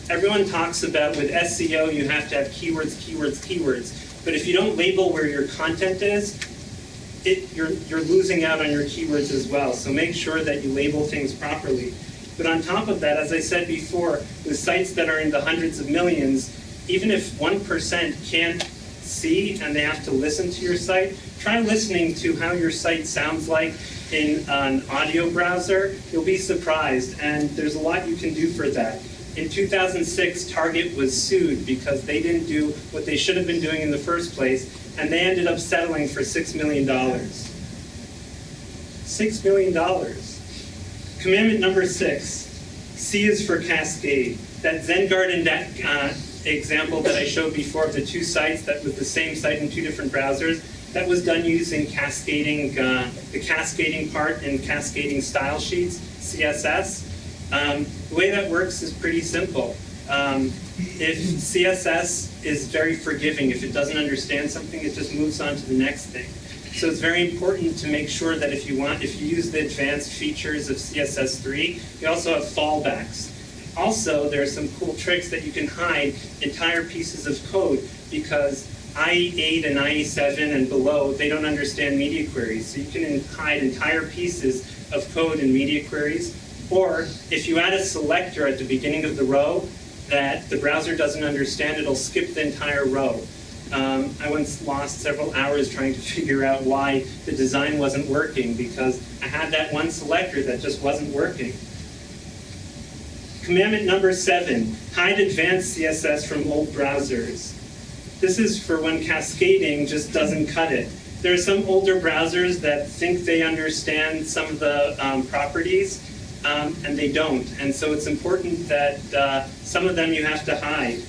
Everyone talks about with SEO you have to have keywords, keywords, keywords. But if you don't label where your content is, you're losing out on your keywords as well. So make sure that you label things properly. But on top of that, as I said before, with sites that are in the hundreds of millions, even if 1% can't see and they have to listen to your site, try listening to how your site sounds like in an audio browser. You'll be surprised, and there's a lot you can do for that. In 2006, Target was sued because they didn't do what they should have been doing in the first place, and they ended up settling for $6 million. $6 million. Commandment number 6, C is for cascade. That Zen Garden example that I showed before of the 2 sites that was the same site in 2 different browsers, that was done using cascading, the cascading part in cascading style sheets, CSS. The way that works is pretty simple. If CSS is very forgiving, if it doesn't understand something, it just moves on to the next thing. So it's very important to make sure that if you use the advanced features of CSS3, you also have fallbacks. Also, there are some cool tricks that you can hide entire pieces of code because IE8 and IE7 and below, they don't understand media queries. So you can hide entire pieces of code in media queries. Or if you add a selector at the beginning of the row that the browser doesn't understand, it'll skip the entire row. I once lost several hours trying to figure out why the design wasn't working because I had that one selector that just wasn't working. Commandment number 7, hide advanced CSS from old browsers. This is for when cascading just doesn't cut it. There are some older browsers that think they understand some of the properties, and they don't. And so it's important that some of them you have to hide.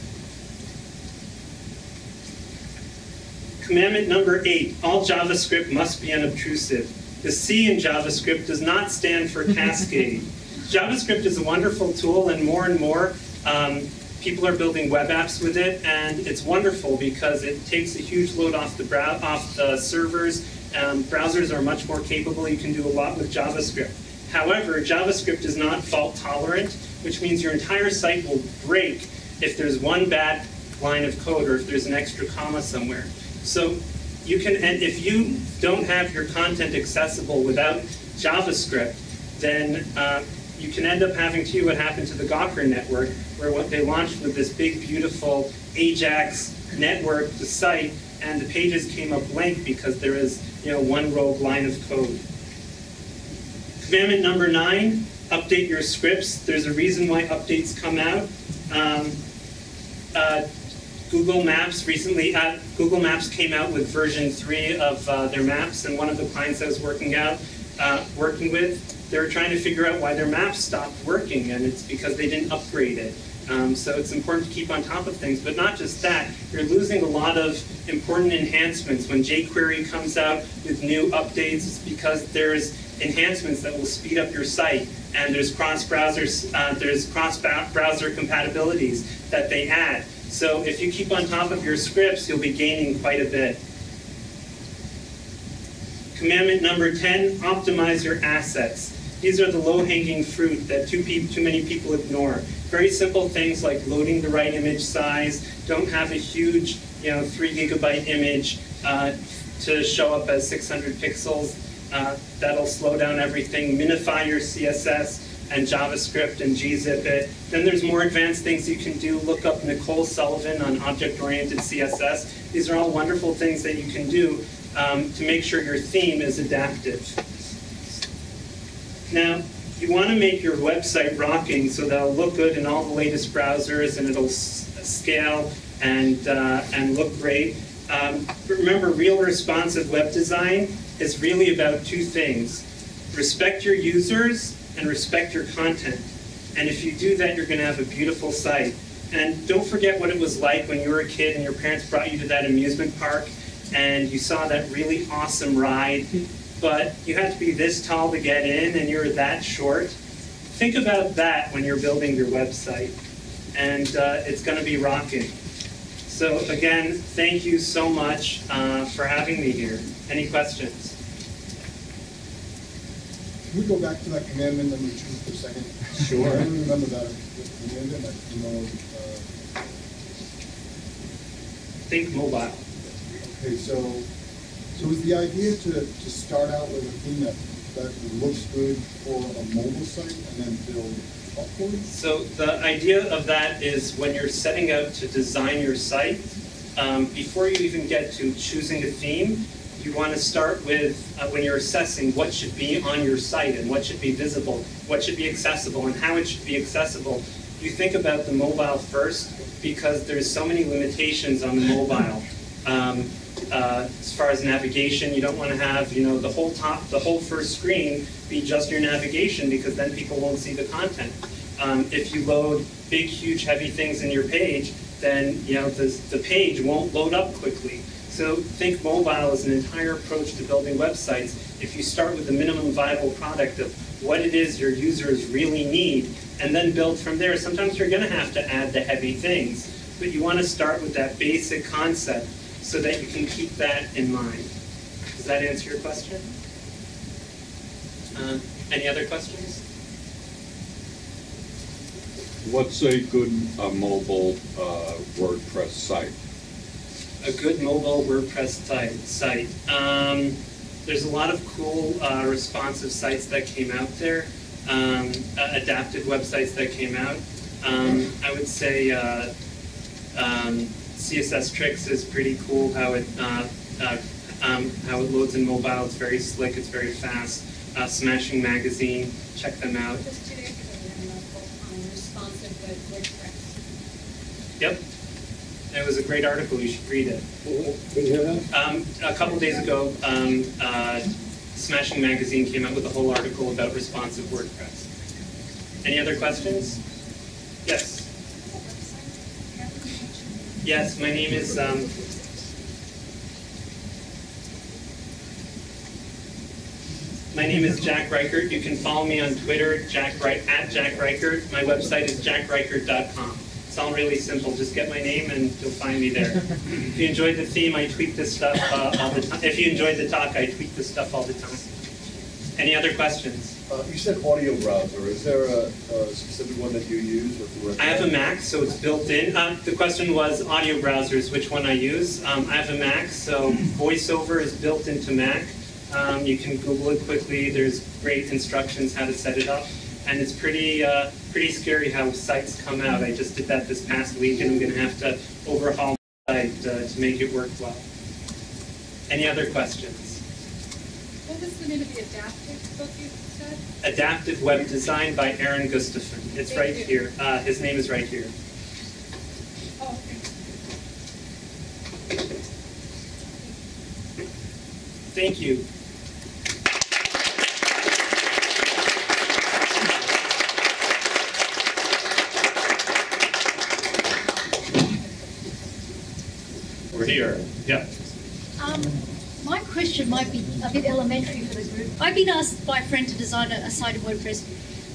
Commandment number 8, all JavaScript must be unobtrusive. The C in JavaScript does not stand for cascade. JavaScript is a wonderful tool, and more people are building web apps with it, and it's wonderful because it takes a huge load off the servers. Browsers are much more capable. You can do a lot with JavaScript. However, JavaScript is not fault tolerant, which means your entire site will break if there's one bad line of code or if there's an extra comma somewhere. So you can, and if you don't have your content accessible without JavaScript, then you can end up having to do what happened to the Gawker network, where what they launched with this big, beautiful Ajax network, the site, and the pages came up blank because there is, one rogue line of code. Commandment number 9, update your scripts. There's a reason why updates come out. Google Maps recently, Google Maps came out with version 3 of their maps, and one of the clients I was working with, they were trying to figure out why their maps stopped working, and it's because they didn't upgrade it. So it's important to keep on top of things, but not just that. You're losing a lot of important enhancements. When jQuery comes out with new updates, it's because there's enhancements that will speed up your site, and there's cross-browser compatibilities that they add. So if you keep on top of your scripts, you'll be gaining quite a bit. Commandment number 10, optimize your assets. These are the low-hanging fruit that too many people ignore. Very simple things like loading the right image size. Don't have a huge 3 gigabyte image to show up as 600 pixels. That'll slow down everything. Minify your CSS and JavaScript and gzip it. Then there's more advanced things you can do. Look up Nicole Sullivan on object-oriented CSS. These are all wonderful things that you can do to make sure your theme is adaptive. Now, you want to make your website rocking so that it'll look good in all the latest browsers and it'll scale and look great. Remember, real responsive web design is really about two things. Respect your users and respect your content. And if you do that, you're going to have a beautiful site. And don't forget what it was like when you were a kid and your parents brought you to that amusement park and you saw that really awesome ride, but you had to be this tall to get in and you're that short. Think about that when you're building your website, and it's going to be rocking. So again, thank you so much for having me here. Any questions? Can we go back to that commandment number 2 for a second? Sure. I don't remember that commandment. Think mobile. Okay, so is the idea to start out with a theme that looks good for a mobile site and then build upwards? So the idea of that is when you're setting out to design your site, before you even get to choosing a theme, you want to start with, when you're assessing what should be on your site and what should be visible, what should be accessible, and how it should be accessible, you think about the mobile first, because there's so many limitations on the mobile. As far as navigation, you don't want to have the whole first screen be just your navigation, because then people won't see the content. If you load big, huge, heavy things in your page, then the page won't load up quickly. So think mobile as an entire approach to building websites. If you start with the minimum viable product of what it is your users really need, and then build from there, sometimes you're going to have to add the heavy things, but you want to start with that basic concept so that you can keep that in mind. Does that answer your question? Any other questions? What's a good mobile WordPress site? A good mobile WordPress site. There's a lot of cool responsive sites that came out there, adaptive websites that came out. I would say CSS Tricks is pretty cool. How it loads in mobile. It's very slick. It's very fast. Smashing Magazine. Check them out. Just 2 days ago, we had an article on responsive with WordPress. Yep. It was a great article. You should read it. Did you hear that? A couple days ago, Smashing Magazine came out with a whole article about responsive WordPress. Any other questions? Yes. Yes, my name is. My name is Jack Reichert. You can follow me on Twitter, at Jack Reichert. My website is jackreichert.com. It's all really simple. Just get my name and you'll find me there. If you enjoyed the theme, I tweet this stuff all the time. If you enjoyed the talk, I tweet this stuff all the time. Any other questions? You said audio browser. Is there a specific one that you use? I have a Mac, so it's built in. The question was audio browsers, which one I use. I have a Mac, so VoiceOver is built into Mac. You can Google it quickly. There's great instructions how to set it up. And it's pretty scary how sites come out. I just did that this past week, and I'm going to have to overhaul my site to make it work well. Any other questions? What was the name of the adaptive book you said? Adaptive Web Design by Aaron Gustafson. It's right here. His name is right here. Oh, okay. Thank you. We're here. Yeah. My question might be a bit elementary for the group. I've been asked by a friend to design a site in WordPress,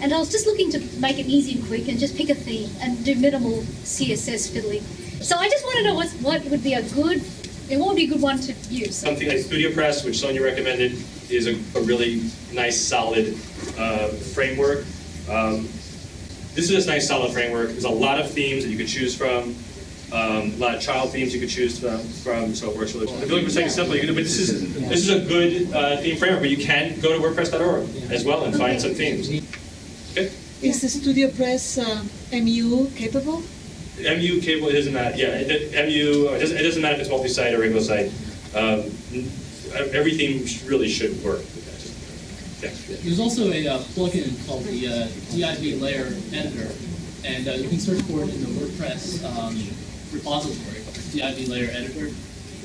and I was just looking to make it easy and quick and just pick a theme and do minimal CSS fiddling. So I just want to know what would be a good And what would be a good one to use? Something like StudioPress, which Sonia recommended, is a really nice, solid framework. This is a nice, solid framework. There's a lot of themes that you could choose from. A lot of child themes you could choose from, so it works really well. If you're looking for something simple, you can do, but this is a good theme framework, but you can go to WordPress.org as well and find some themes. Okay? Is the StudioPress MU capable? MU capable, it doesn't matter. Yeah, it doesn't matter if it's multi-site or regular site. Everything really should work. Yeah. There's also a plugin called the DIV Layer Editor, and you can search for it in the WordPress repository, DIV Layer Editor.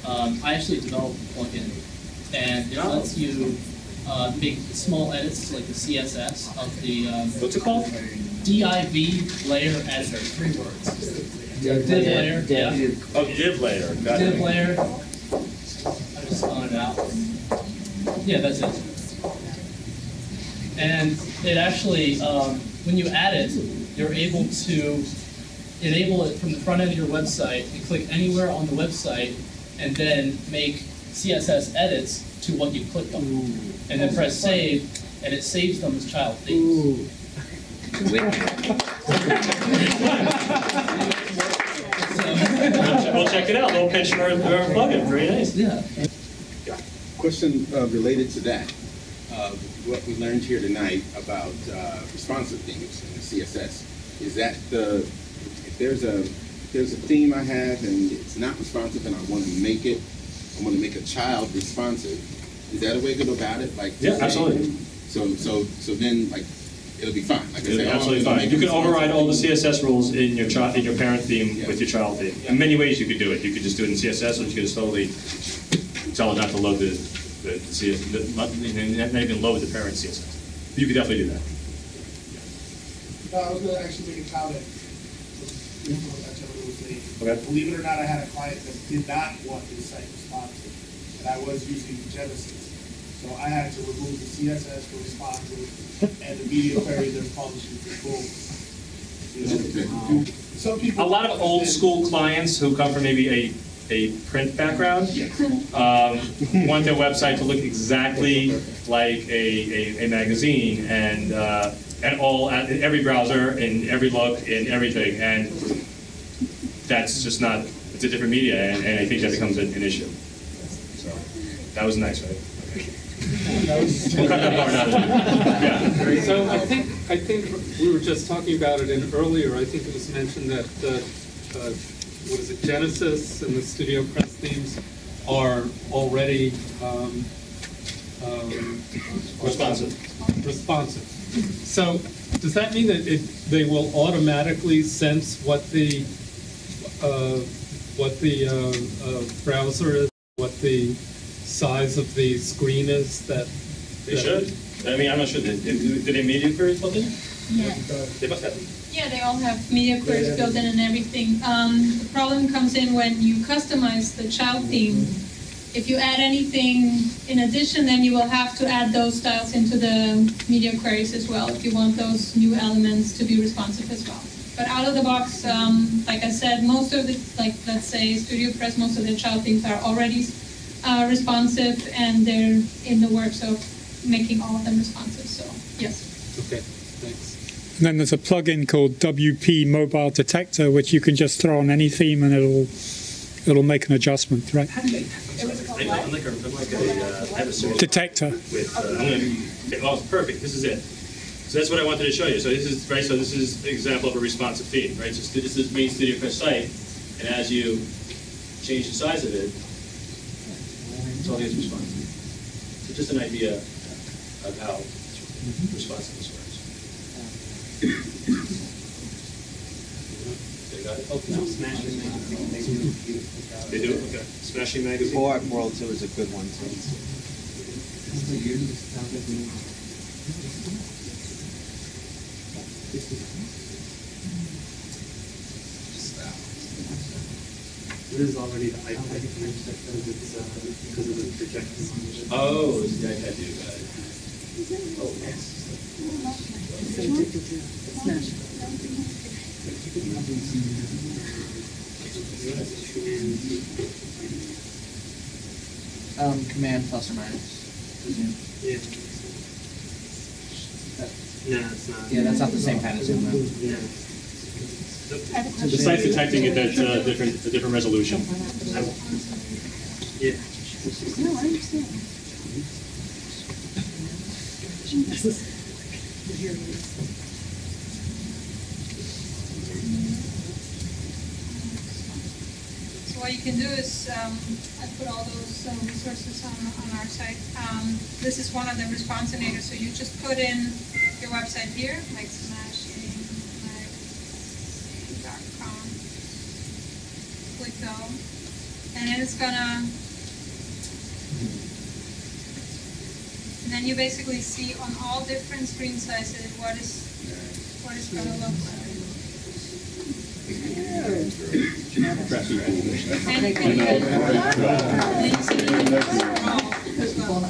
I actually developed the plugin, and it lets you make small edits to like the CSS of the... what's it called? DIV Layer Editor, 3 words. Div layer, yeah. Oh, div layer. Got div layer. I just spelled it out. Yeah, that's it. And it actually, when you add it, you're able to enable it from the front end of your website and click anywhere on the website and then make CSS edits to what you clicked on. And then press save, and it saves them as child themes. We'll check it out. Little pitch for our plugin. Very nice. Yeah. Question related to that. What we learned here tonight about responsive themes in the CSS is that if there's a theme I have and it's not responsive and I want to make a child responsive, is that a way to go about it? Like yeah, absolutely. So then like it'll be fine. Like it'll be absolutely fine. You can override all the CSS rules in your parent theme with your child theme. In many ways you could do it. You could just do it in CSS, or you could just totally tell it not to load the CSS, not even load the parent CSS. You could definitely do that. I was going to actually make a comment. Okay. Believe it or not, I had a client that did not want his site responsive, and I was using Genesis. So I had to remove the CSS for responsive and the media query they're publishing for full. Some people. A lot of old school clients who come from maybe a print background want their website to look exactly like a magazine and every browser and every look and everything, and that's just not. It's a different media, and I think that becomes an issue. So that was nice, right? We'll cut that part out. Yeah. So I think we were just talking about it earlier. I think it was mentioned that what is it, Genesis and the StudioPress themes are already responsive. So does that mean that they will automatically sense what the browser is, what the size of the screen is that they should? I mean, I'm not sure. Do they media queries built in? Yeah. They must have. Yeah, they all have media queries built in and everything. The problem comes in when you customize the child theme. If you add anything in addition, then you will have to add those styles into the media queries as well if you want those new elements to be responsive as well. But out of the box, like I said, most of the, like let's say StudioPress, most of the child themes are already responsive, and they're in the works of making all of them responsive. So yes. Okay, thanks. And then there's a plugin called WP Mobile Detector, which you can just throw on any theme and it'll make an adjustment, right? I'm like a detector. With, oh, perfect. This is it. So that's what I wanted to show you. So this is right. So this is an example of a responsive theme, right? So this is main StudioPress site, and as you change the size of it, it's all gets responsive. So just an idea of how responsive this works. They got it? Oh, no, Smashing Magazine. They do? Okay. Smashing Magazine? Art World too is a good one too. It is already the iPad because of the projected. Oh, it's the iPad view, got it. Oh, yes. Command plus or minus. Zoom. Yeah. No, it's not. Yeah, that's not the same kind of zoom. No. The site's detecting it at a different resolution. Yeah. No, I understand. So what you can do is, I put all those resources on our site. This is one of the responsonators, so you just put in your website here, like smashingmagazine.com. Click go, and then it's gonna. And then you basically see on all different screen sizes what is going to look like. And you can as well.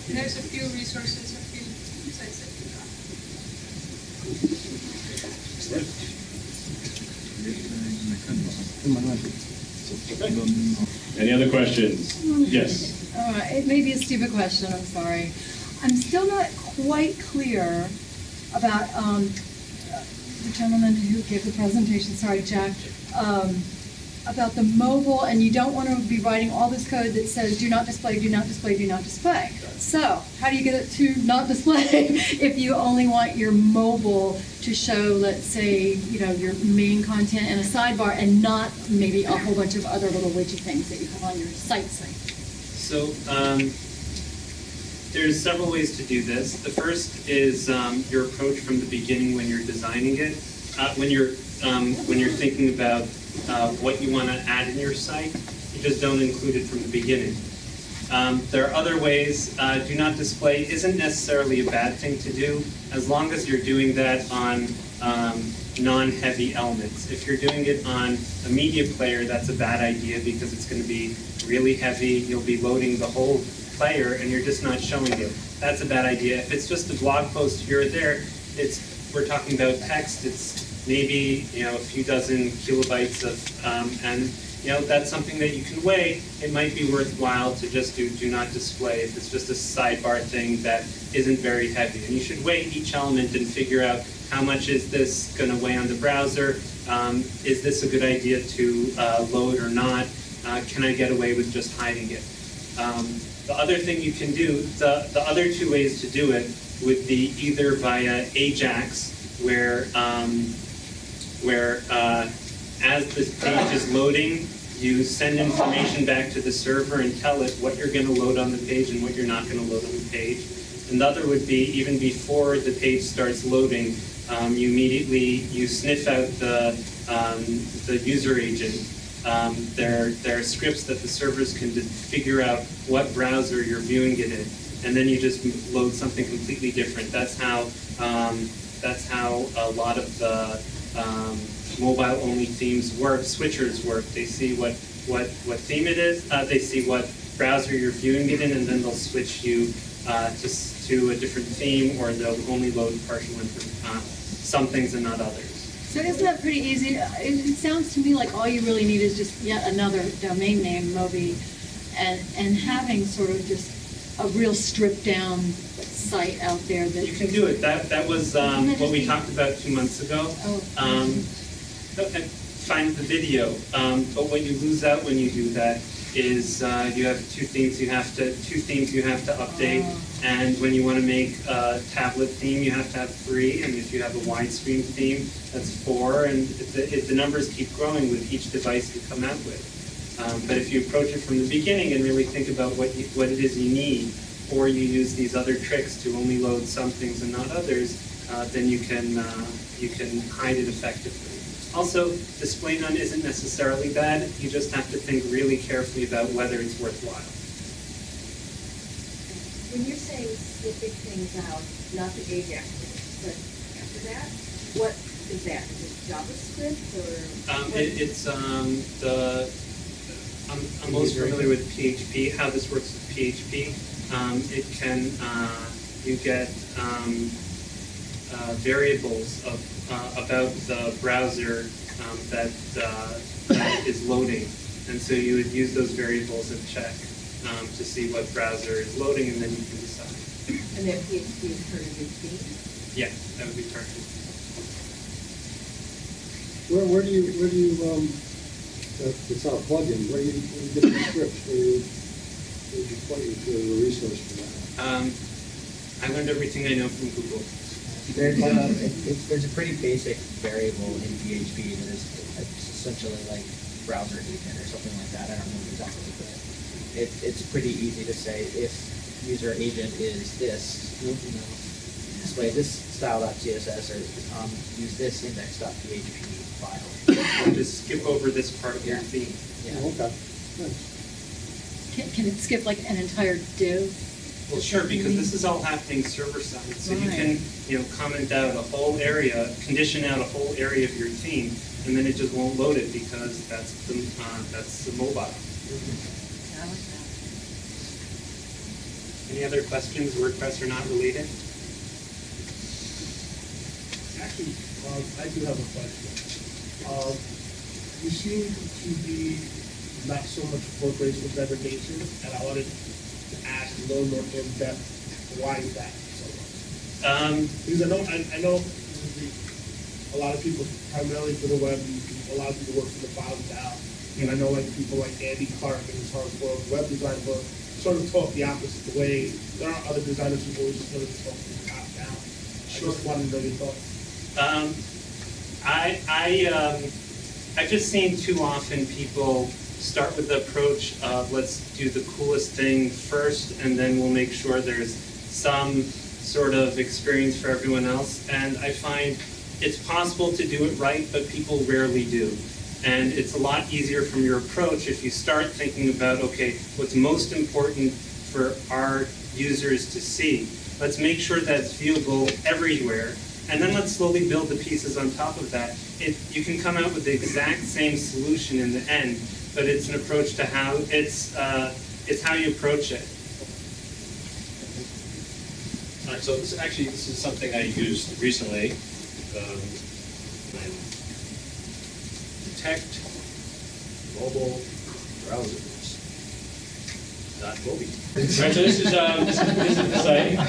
And there's a few resources, a few sites that do that. Any other questions? Yes. It may be a stupid question, I'm sorry. I'm still not quite clear about the gentleman who gave the presentation, sorry, Jack, about the mobile, and you don't want to be writing all this code that says do not display, do not display, do not display. So how do you get it to not display if you only want your mobile to show, let's say, your main content in a sidebar and not maybe a whole bunch of other little widget things that you have on your site? So there's several ways to do this. The first is your approach from the beginning when you're designing it. When you're thinking about what you want to add in your site, you just don't include it from the beginning. There are other ways. Do not display isn't necessarily a bad thing to do, as long as you're doing that on non-heavy elements. If you're doing it on a media player, that's a bad idea because it's going to be really heavy. You'll be loading the whole player and you're just not showing it. That's a bad idea. If it's just a blog post here or there, we're talking about text. It's maybe a few dozen kilobytes of, and that's something that you can weigh. It might be worthwhile to just do not display if it's just a sidebar thing that isn't very heavy. And you should weigh each element and figure out how much is this going to weigh on the browser. Is this a good idea to load or not? Can I get away with just hiding it? The other thing you can do, the other two ways to do it would be either via AJAX, where as this page is loading, you send information back to the server and tell it what you're going to load on the page and what you're not going to load on the page. And the other would be, even before the page starts loading, you sniff out the user agent. There are scripts that the servers can figure out what browser you're viewing it in, and then you just load something completely different. That's how a lot of the mobile-only themes work. Switchers work. They see what theme it is. They see what browser you're viewing it in, and then they'll switch you to a different theme, or they'll only load partial some things and not others. So isn't that pretty easy? It sounds to me like all you really need is just yet another domain name, Moby, and having sort of just a real stripped down site out there that you can do it. That was what we talked about 2 months ago. Find the video. But what you lose out when you do that is you have two themes you have to update, and when you want to make a tablet theme, you have to have 3, and if you have a widescreen theme, that's 4, and the numbers keep growing with each device you come out with. But if you approach it from the beginning and really think about what it is you need, or you use these other tricks to only load some things and not others, then you can hide it effectively. Also, display none isn't necessarily bad. You just have to think really carefully about whether it's worthwhile. When you're saying sniffing things out, not the AJAX, but after that, what is that? Is it JavaScript or? I'm most familiar with PHP. How this works with PHP, you get variables of, about the browser that is loading. And so you would use those variables and check to see what browser is loading, and then you can decide. And that PHP is part of your theme? Yeah, that would be part of it. Where do you it's not a plugin, where do you get the scripts? Where do you point you to a resource for that? I learned everything I know from Google. There's a pretty basic variable in PHP that is essentially like browser agent or something like that. I don't know exactly, but it's pretty easy to say if user agent is this, display this style.css or use this index.php file. Or just skip over this part of your theme. Yeah. Oh, okay. Can it skip like an entire div? Well, sure, because this is all happening server side. So you can, comment out a whole area, condition out a whole area of your theme, and then it just won't load it because that's the mobile. Yeah, I like that. Any other questions, WordPress or not related? Actually, I do have a question. You seem to be not so much incorporated with degradation, and I wanted to ask a little more in depth, why is that so much? Because I know a lot of people, primarily for the web, a lot of people work from the bottom down. And I know like people like Andy Clark and his hardcore web design book sort of talk the opposite the way there are other designers who always sort of talk from the top down. I just wanted to know your thoughts. I've just seen too often people start with the approach of let's do the coolest thing first, and then we'll make sure there's some sort of experience for everyone else. And I find it's possible to do it right, but people rarely do. And it's a lot easier from your approach if you start thinking about, okay, what's most important for our users to see. Let's make sure that's viewable everywhere. And then let's slowly build the pieces on top of that. You can come out with the exact same solution in the end, but it's an approach to how it's how you approach it. All right, so this is something I used recently. Detect mobile browsers. .mobi. Right, so this is the site.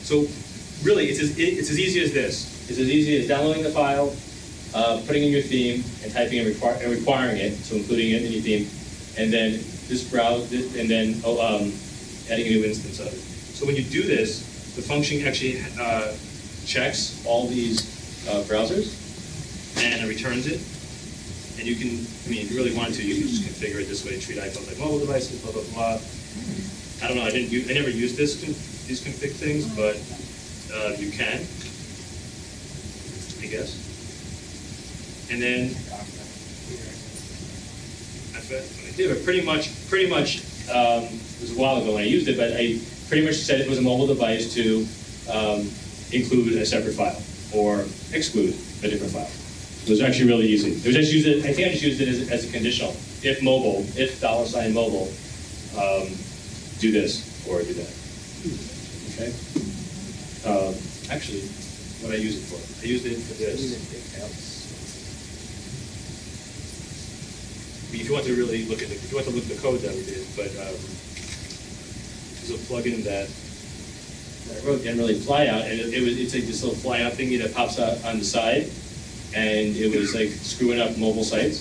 So really, it's as easy as this. It's as easy as downloading the file, putting in your theme, and typing and requiring it, so including it in your theme, and then adding a new instance of it. So when you do this, the function actually checks all these browsers and it returns it. And you can, if you really want to, you can just configure it this way, treat iPhones like mobile devices, blah, blah, blah. I don't know, I never used these config things, but you can, I guess. And then, I did, but pretty much, it was a while ago when I used it, but I pretty much said it was a mobile device to include a separate file or exclude a different file. It was actually really easy. I think I just used it as a conditional. If mobile, if $mobile, do this or do that. Okay. Actually, what I use it for? I used it for this. If you want to really look at the code that we did, but there's a plugin that I wrote generally flyout, and it's like this little flyout thingy that pops out on the side, and it was like screwing up mobile sites.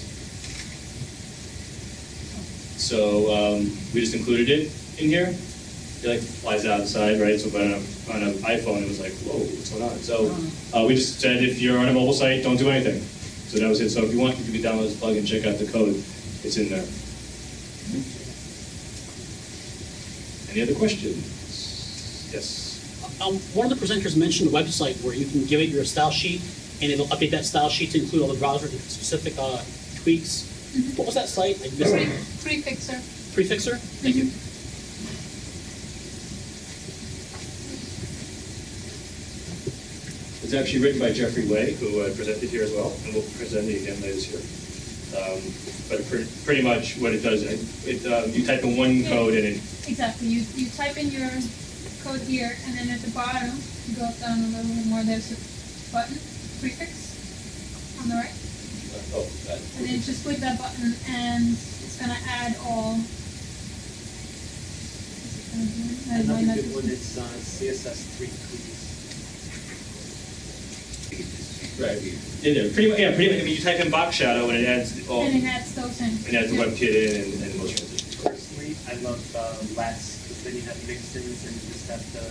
So we just included it in here. It like flies out the side, right? So on an iPhone, it was like, whoa, what's going on? So we just said if you're on a mobile site, don't do anything. So that was it. So if you want, you can download this plugin, check out the code. It's in there. Any other questions? Yes. One of the presenters mentioned a website where you can give it your style sheet, and it'll update that style sheet to include all the browser specific tweaks. Mm-hmm. What was that site? I missed it. Prefixer. Prefixer? Thank you. It's actually written by Jeffrey Way, who presented here as well, and we'll present it again later this year. But pretty much what it does, you type in one code and it... Exactly. You type in your code here, and then at the bottom, you go down a little bit more, there's a button, prefix, on the right. Oh, that. And then just click that button, and it's gonna add all. Another good one is CSS 3 cookies. Right. In there. Pretty much, I mean, you type in box shadow and it adds all. And it adds those in. It adds the WebKit in and most transitions. Personally, I love less, because then you have mixins and you just have the...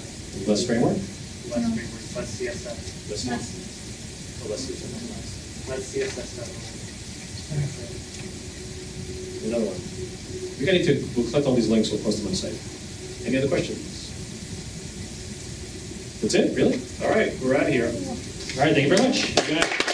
Less framework? Less framework, less CSS. Less what? Oh, less CSS. Less CSS. Another one. We'll collect all these links, we'll post them on the site. Any other questions? That's it, really? All right, we're out of here. All right, thank you very much. Good night.